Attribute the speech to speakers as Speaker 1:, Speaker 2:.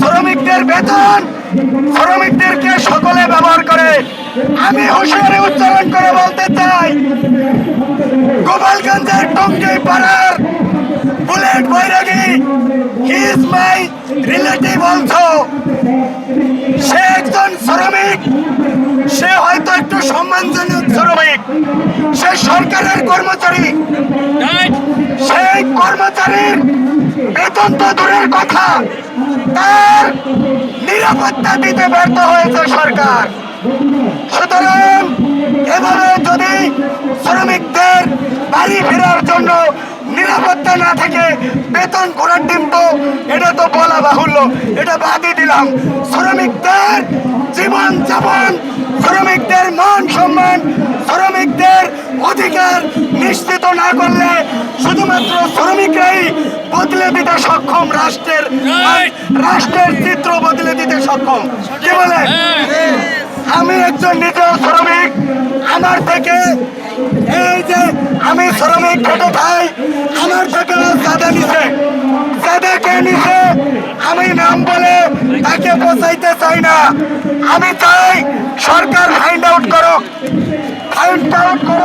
Speaker 1: শ্রমিকদের বেতন শ্রমিকদেরকে সকলে ব্যবহার করে। আমি হুঁশিয়ারি উচ্চারণ করে বলতে চাই, গোপালগঞ্জের টঙ্গী পাড়ার Bullet Bairagi, he is my relative also. সে একজন শ্রমিক, সে হয়তো একটু সম্মানজনক শ্রমিক, সে সরকারের কর্মচারী। সেই কর্মচারীর বেতন তো দূরের কথা, তার নিরাপত্তা দিতে ব্যর্থ হয়েছে সরকার। সুতরাং এভাবে যদি শ্রমিকদের বাড়ি ফেরার জন্য নিরাপত্তা না থাকে বেতন ঘোড়ার ডিম, তো এটা তো বলা বাহুল্য, এটা বাদই দিলাম। শ্রমিকদের জীবন যাপন, শ্রমিকদের মান সম্মান, শ্রমিকদের অধিকার নিশ্চিত না করলে শুধুমাত্র শ্রমিকরাই বদলে দিতে সক্ষম রাষ্ট্রের চিত্র বদলে দিতে সক্ষম। কি বলে? আমি একজন নিজেও শ্রমিক। আমার থেকে এই যে আমি শ্রমিক খেটে খাই, আমার থেকে চাঁদা নিছে, চাঁদাকে নিছে। আমি নাম বলে তাকে পচাইতে চাই না। আমি চাই সরকার ফাইন্ড আউট করুক, ফাইন্ড আউট করে